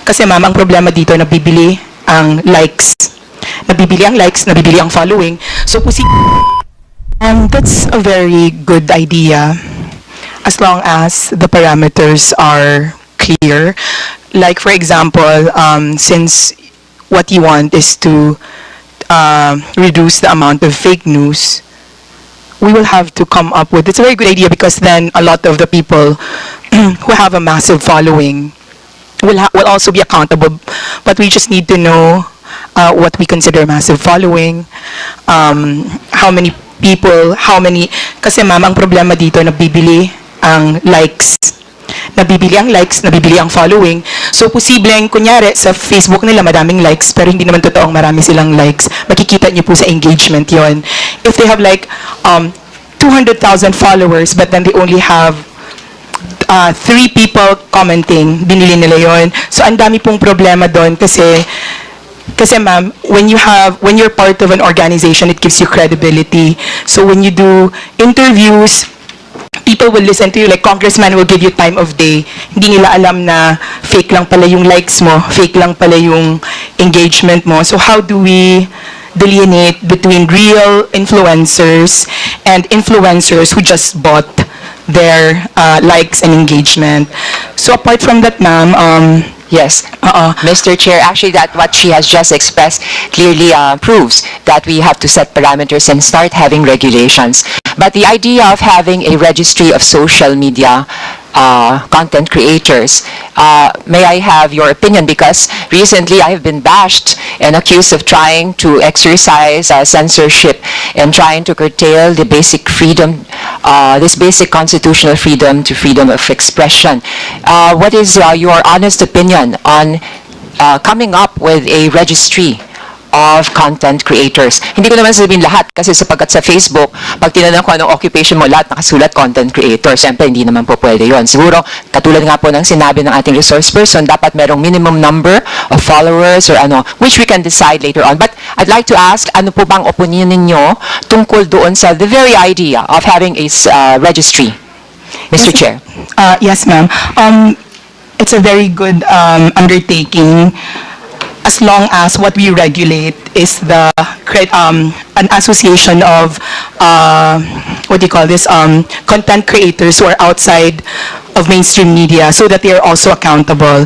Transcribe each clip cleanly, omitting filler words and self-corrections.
Kasi ma'am, ang problema dito, nabibili ang likes. Nabibili ang likes, nabibili ang following. So, that's a very good idea as long as the parameters are clear. Like, for example, since what you want is to reduce the amount of fake news, we will have to come up with, it's a very good idea because then a lot of the people who have a massive following will also be accountable, but we just need to know what we consider massive following, how many people, kasi ma'am, ang problema dito, nabibili ang likes. Nabibili ang likes, nabibili ang following. So, posibleng, kunyari, sa Facebook nila, madaming likes, pero hindi naman totoong marami silang likes. Makikita niyo po sa engagement yon. If they have like 200,000 followers, but then they only have 3 people commenting, binili nila yon. So, ang dami pong problema doon kasi ma'am, when you're part of an organization, it gives you credibility. So when you do interviews, people will listen to you, like congressman will give you time of day. Hindi nila alam na fake lang pala yung likes mo, fake lang pala yung engagement mo. So how do we delineate between real influencers and influencers who just bought their likes and engagement? So apart from that, ma'am, Yes, Mr. Chair, actually what she has just expressed clearly proves that we have to set parameters and start having regulations. But the idea of having a registry of social media content creators, may I have your opinion? Because recently I have been bashed and accused of trying to exercise censorship and trying to curtail the basic freedom, this basic constitutional freedom to freedom of expression. What is your honest opinion on coming up with a registry of content creators? Hindi ko naman sabihin lahat kasi sapagkat sa Facebook, pag tinanong ko anong occupation mo, lahat nakasulat content creator. Siyempre, hindi naman po pwede yun. Siguro, katulad nga po ng sinabi ng ating resource person, dapat merong minimum number of followers or which we can decide later on. But I'd like to ask, ano po bang opinion ninyo tungkol doon sa the very idea of having a registry? Mr. Chair. Yes, ma'am. It's a very good undertaking, as long as what we regulate is the an association of what do you call this, content creators who are outside of mainstream media, so that they are also accountable.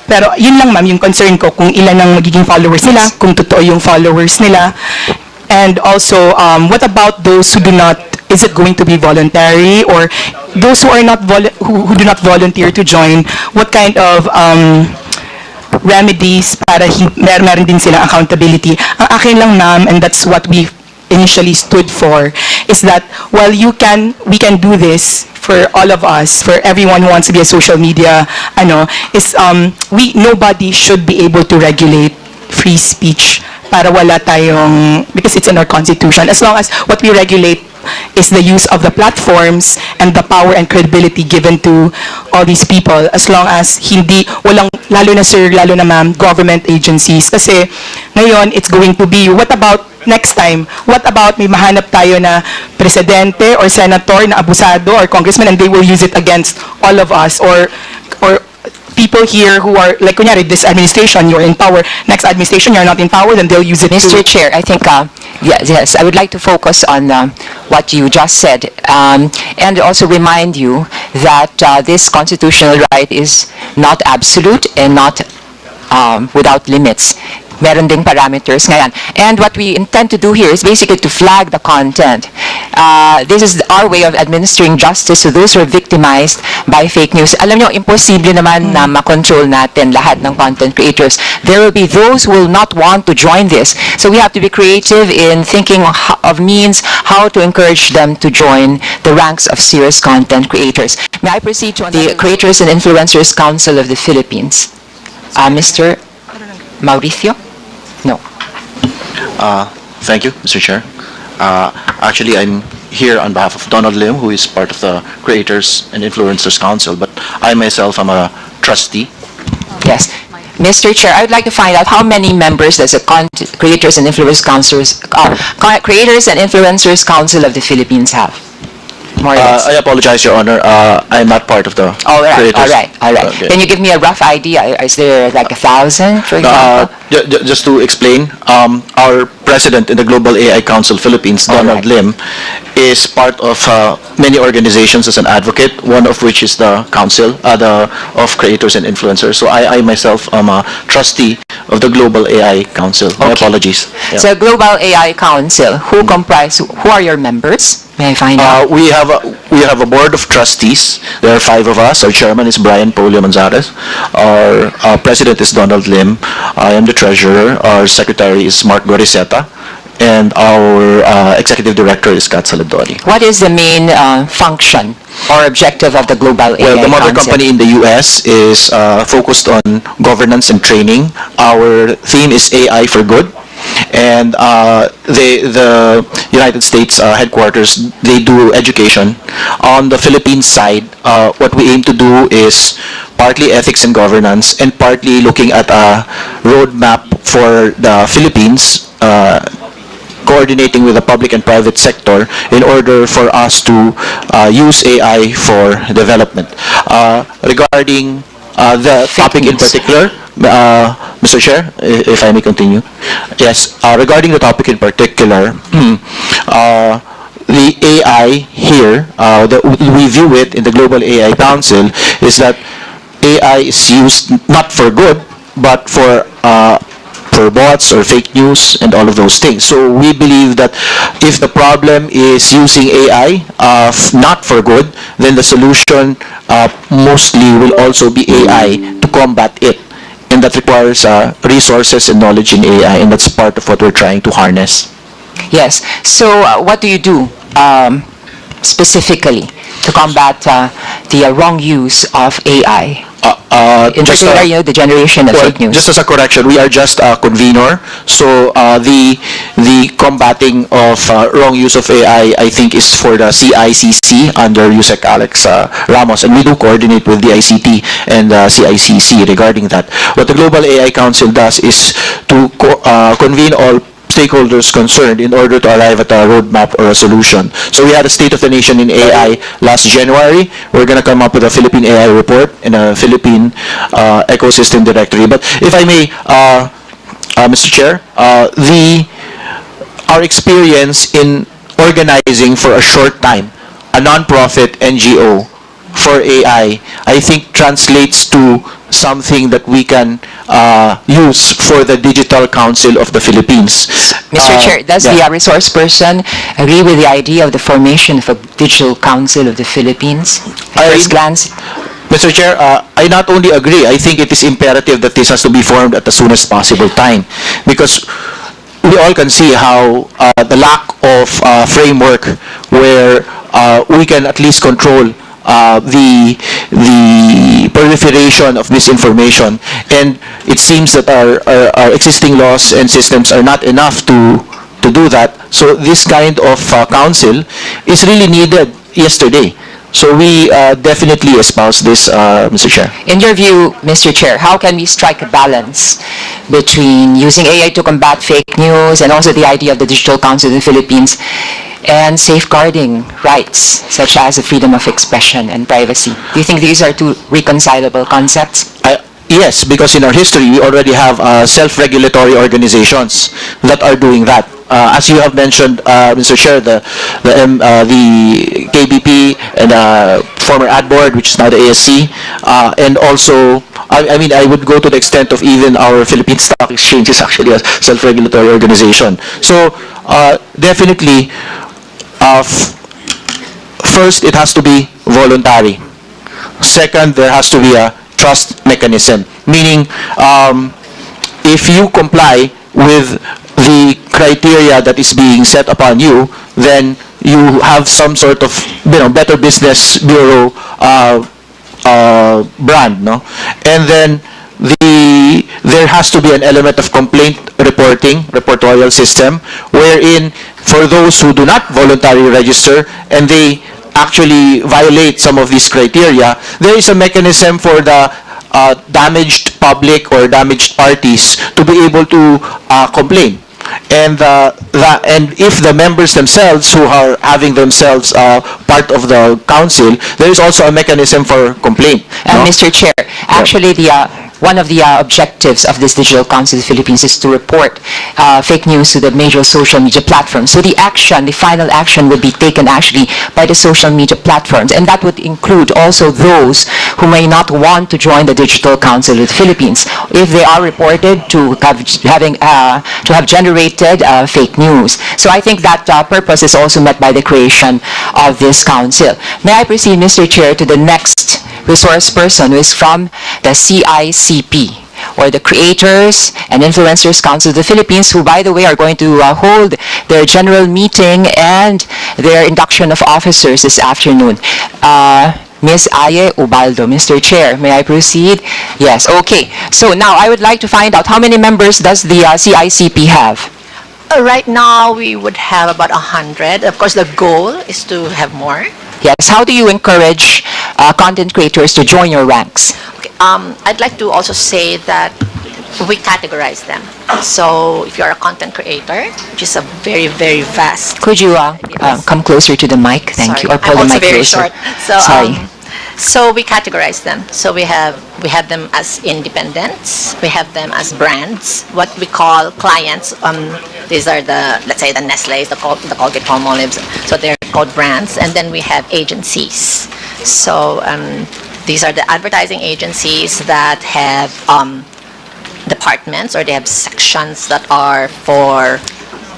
Pero yun lang ma'am, yung concern ko kung ilan ang magiging followers nila, kung totoo yung followers nila, and also what about those who do not, is it going to be voluntary, or those who are not who do not volunteer to join, what kind of remedies para meron din silang accountability. Ang akin lang ma'am, and that's what we initially stood for, is that while we can do this for all of us, for everyone who wants to be a social media, nobody should be able to regulate free speech para wala tayong, because it's in our constitution. As long as what we regulate is the use of the platforms and the power and credibility given to all these people, as long as walang, lalo na sir, lalo na ma'am, government agencies. Kasi ngayon, it's going to be, what about next time? What about may mahanap tayo na presidente or senator na abusado or congressman, and they will use it against all of us, or people here who are, like, kunyari, this administration, you're in power, next administration, you're not in power, then they'll use it. Mr. Chair, I think, yes, I would like to focus on what you just said, and also remind you that this constitutional right is not absolute and not without limits. Meron ding parameters ngayon. And what we intend to do here is basically to flag the content. This is our way of administering justice to those who are victimized by fake news. Alam nyo, imposible naman na makontrol natin lahat ng content creators. There will be those who will not want to join this. So we have to be creative in thinking of means how to encourage them to join the ranks of serious content creators. May I proceed to the Creators and Influencers Council of the Philippines? Mr. Mauricio? No. Thank you, Mr. Chair. Actually, I'm here on behalf of Donald Lim, who is part of the Creators and Influencers Council, but I myself am a trustee. Yes. Mr. Chair, I would like to find out how many members does the Creators and Influencers Council of the Philippines have? more or less? I apologize, Your Honor. I'm not part of the All right, creators. all right, all right. Okay. Can you give me a rough idea? Is there like 1,000, for example? Just to explain, our president in the Global AI Council Philippines, Donald Lim, is part of many organizations as an advocate, one of which is the Council of Creators and Influencers. So I myself am a trustee of the Global AI Council. My apologies. Yeah. So Global AI Council, who are your members? May I find out? We have a board of trustees. There are 5 of us. Our chairman is Brian Polio Manzares. Our president is Donald Lim. I am the treasurer. Our secretary is Mark Goriseta. And our executive director is Kat Saladoni. What is the main function or objective of the Global AI Well, the mother Council? company in the U.S. is focused on governance and training. Our theme is AI for Good. And the United States headquarters, they do education. On the Philippines side, what we aim to do is partly ethics and governance and partly looking at a roadmap for the Philippines, coordinating with the public and private sector in order for us to use AI for development. Regarding the topic in particular, Mr. Chair, if I may continue. Yes, regarding the topic in particular, the AI here, we view it in the Global AI Council, is that AI is used not for good, but for bots or fake news and all of those things. So we believe that if the problem is using AI not for good, then the solution mostly will also be AI to combat it. And that requires resources and knowledge in AI, and that's part of what we're trying to harness. Yes. So what do you do specifically to combat the wrong use of AI? In particular, the generation of fake news. Just as a correction, we are just a convener. So the combating of wrong use of AI, I think, is for the CICC under Yusek Alex Ramos, and we do coordinate with the ICT and CICC regarding that. What the Global AI Council does is to convene all stakeholders concerned in order to arrive at a roadmap or a solution. So we had a State of the Nation in AI last January. We're going to come up with a Philippine AI report and a Philippine ecosystem directory. But if I may, Mr. Chair, our experience in organizing for a short time a non-profit NGO for AI, I think translates to something that we can use for the Digital Council of the Philippines. Mr. Chair, does the resource person agree with the idea of the formation of a Digital Council of the Philippines? At first glance. Mr. Chair, I not only agree, I think it is imperative that this has to be formed at the soonest possible time, because we all can see how the lack of framework where we can at least control the proliferation of misinformation, and it seems that our existing laws and systems are not enough to do that. So this kind of council is really needed yesterday. So we definitely espouse this, Mr. Chair. In your view, Mr. Chair, how can we strike a balance between using AI to combat fake news and also the idea of the Digital Council of the Philippines and safeguarding rights such as the freedom of expression and privacy? Do you think these are two reconcilable concepts? Yes, because in our history, we already have self-regulatory organizations that are doing that. As you have mentioned, Mr. Chair, the KBP and former ad board, which is now the ASC, and also, I would go to the extent of even our Philippine Stock Exchange is actually a self-regulatory organization. So definitely, first, it has to be voluntary. Second, there has to be a trust mechanism, meaning if you comply with the criteria that is being set upon you, then you have some sort of Better Business Bureau brand, no? And then there has to be an element of complaint reportorial system, wherein for those who do not voluntarily register and they actually violate some of these criteria, there is a mechanism for the damaged public or damaged parties to be able to complain. And and if the members themselves who are having themselves part of the council, there is also a mechanism for complaint. No? Mr. Chair, actually, one of the objectives of this Digital Council of the Philippines is to report fake news to the major social media platforms. So the final action would be taken actually by the social media platforms, and that would include also those who may not want to join the Digital Council of the Philippines if they are reported to have generated fake news. So I think that purpose is also met by the creation of this council. May I proceed, Mr. Chair, to the next resource person, who is from the CICP, or the Creators and Influencers Council of the Philippines, who, by the way, are going to hold their general meeting and their induction of officers this afternoon. Ms. Aye Ubaldo. Mr. Chair, may I proceed? Yes, okay. So now I would like to find out, how many members does the CICP have? Right now, we would have about 100. Of course, the goal is to have more. Yes, how do you encourage content creators to join your ranks? Okay, I'd like to also say that we categorize them. So if you're a content creator, which is a very, very vast... Could you Yes. come closer to the mic? Thank Sorry, you. Or pull I'm the also mic very closer. short. So, Sorry. so we categorize them. So we have them as independents. We have them as brands. What we call clients. These are let's say the Nestle's, the Colgate-Palmolives. So they're called brands. And then we have agencies. So these are the advertising agencies that have departments, or they have sections that are for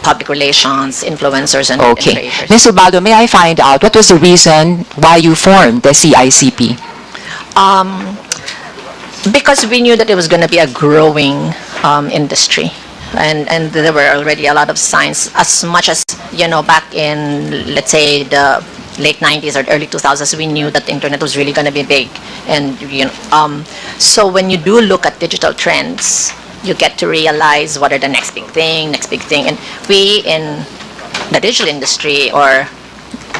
public relations, influencers, and Okay. creators. Ms. Ubaldo, may I find out what was the reason why you formed the CICP? Because we knew that it was going to be a growing industry. And there were already a lot of signs, as much as, back in, let's say, the late 90s or early 2000s, we knew that the internet was really going to be big. And, so when you do look at digital trends, you get to realize what are the next big thing. And we in the digital industry, or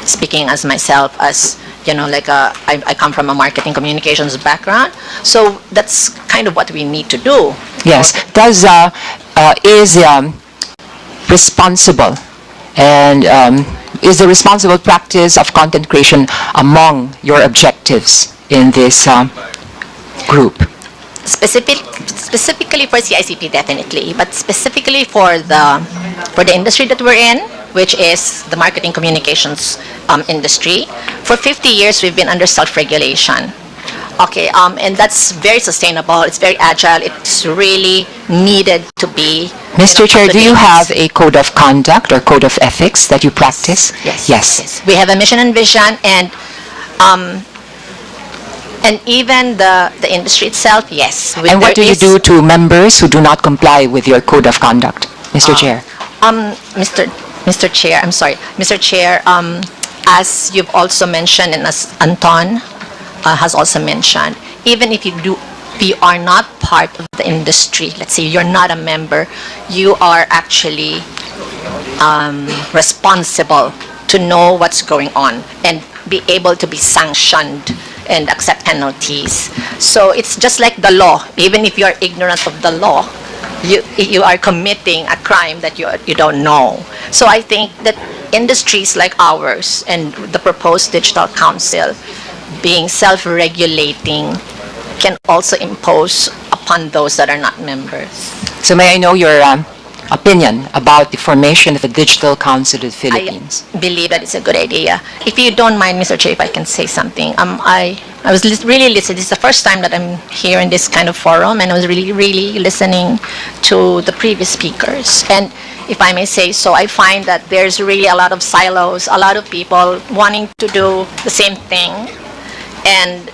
speaking as myself, as I come from a marketing communications background, so that's kind of what we need to do. Yes. Is responsible and is the responsible practice of content creation among your objectives in this group? Specifically for CICP, definitely, but specifically for the industry that we're in, which is the marketing communications industry. For 50 years, we've been under self-regulation. Okay, and that's very sustainable. It's very agile. It's really needed to be. Mr. Chair, do you up to date. have a code of conduct or code of ethics that you practice? Yes. We have a mission and vision, and even the industry itself, yes. And what do you do to members who do not comply with your code of conduct, Mr. Chair? Mr. Chair, I'm sorry. Mr. Chair, as you've also mentioned, and as Anton has also mentioned, even if you are not part of the industry, let's say you're not a member, you are actually responsible to know what's going on and be able to be sanctioned and accept penalties. So it's just like the law. Even if you're ignorant of the law, you are committing a crime that you don't know. So I think that industries like ours and the proposed digital council, being self-regulating, can also impose upon those that are not members. So may I know your opinion about the formation of a digital council of the Philippines? I believe that it's a good idea. If you don't mind, Mr. Chair, if I can say something. I was really listening. This is the first time that I'm here in this kind of forum, and I was really, really listening to the previous speakers. And if I may say so, I find that there's really a lot of silos, a lot of people wanting to do the same thing. And,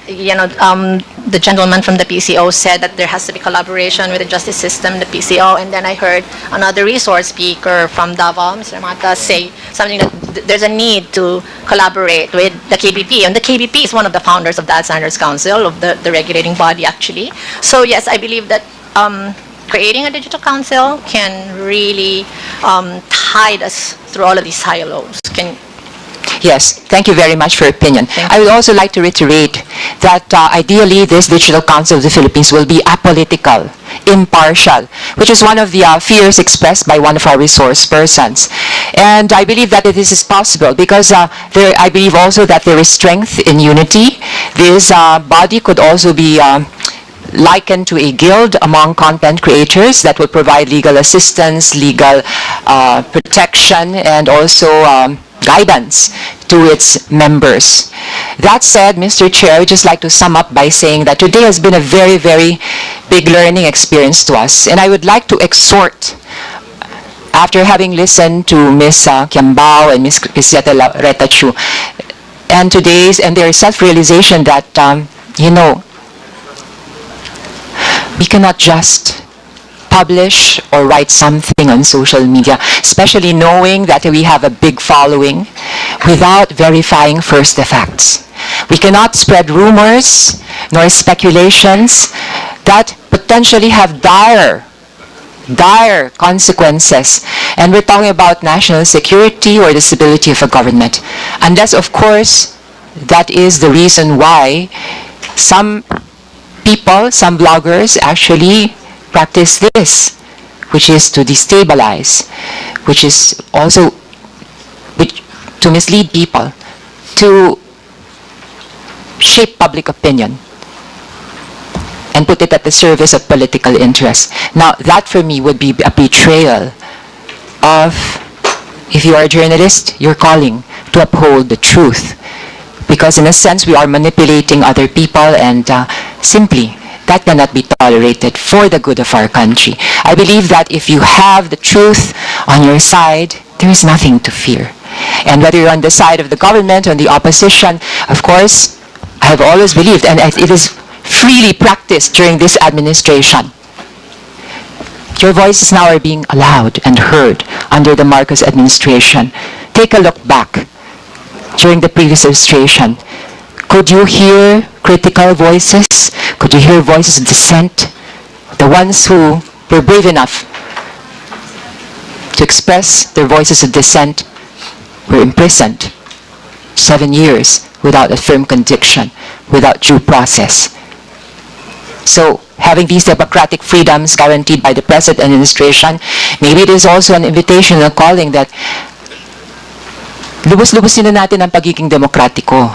the gentleman from the PCO said that there has to be collaboration with the justice system, the PCO. And then I heard another resource speaker from Davao, Mr. Mata, say something that there's a need to collaborate with the KBP. And the KBP is one of the founders of the Ad Standards Council, of the regulating body, actually. So, yes, I believe that creating a digital council can really tide us through all of these silos. Yes, thank you very much for your opinion. I would also like to reiterate that ideally this Digital Council of the Philippines will be apolitical, impartial, which is one of the fears expressed by one of our resource persons. And I believe that this is possible because I believe also that there is strength in unity. This body could also be likened to a guild among content creators that will provide legal assistance, legal protection, and also guidance to its members. That said, Mr. Chair, I would just like to sum up by saying that today has been a very, very big learning experience to us. And I would like to exhort, after having listened to Ms. Kiambao and Ms. Reta Chu, and their self-realization that, we cannot just publish or write something on social media, especially knowing that we have a big following, without verifying first the facts. We cannot spread rumors nor speculations that potentially have dire consequences. And we're talking about national security or the stability of a government. Unless, of course, that is the reason why some people, some bloggers actually practice this, which is to destabilize, which is also to mislead people, to shape public opinion and put it at the service of political interests. Now, that for me would be a betrayal of, if you are a journalist, you're calling to uphold the truth. Because in a sense, we are manipulating other people, and simply, that cannot be tolerated for the good of our country. I believe that if you have the truth on your side, there is nothing to fear. And whether you're on the side of the government or the opposition, of course, I have always believed, and it is freely practiced during this administration, your voices now are being allowed and heard under the Marcos administration. Take a look back during the previous administration. Could you hear critical voices? Could you hear voices of dissent? The ones who were brave enough to express their voices of dissent were imprisoned 7 years without a firm conviction, without due process. So, having these democratic freedoms guaranteed by the present administration, maybe it is also an invitation, a calling that lubos-lubosin na natin ang pagiging demokratiko.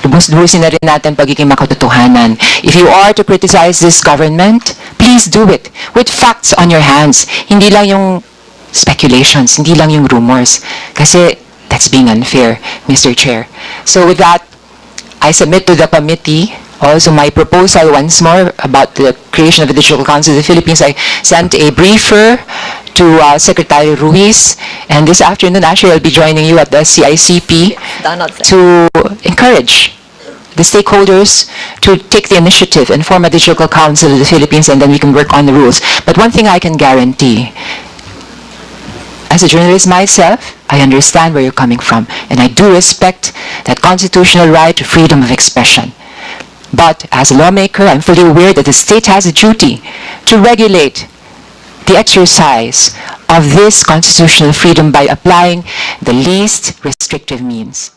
Lubos-lubosin na rin natin ang pagiging makatotohanan. If you are to criticize this government, please do it with facts on your hands. Hindi lang yung speculations, hindi lang yung rumors. Kasi that's being unfair, Mr. Chair. So with that, I submit to the committee also my proposal once more about the creation of the Digital Council of the Philippines. I sent a briefer to Secretary Ruiz, and this afternoon actually I'll be joining you at the CICP to encourage the stakeholders to take the initiative and form a Digital Council of the Philippines, and then we can work on the rules. But one thing I can guarantee, as a journalist myself, I understand where you're coming from, and I do respect that constitutional right to freedom of expression. But as a lawmaker, I'm fully aware that the state has a duty to regulate the exercise of this constitutional freedom by applying the least restrictive means.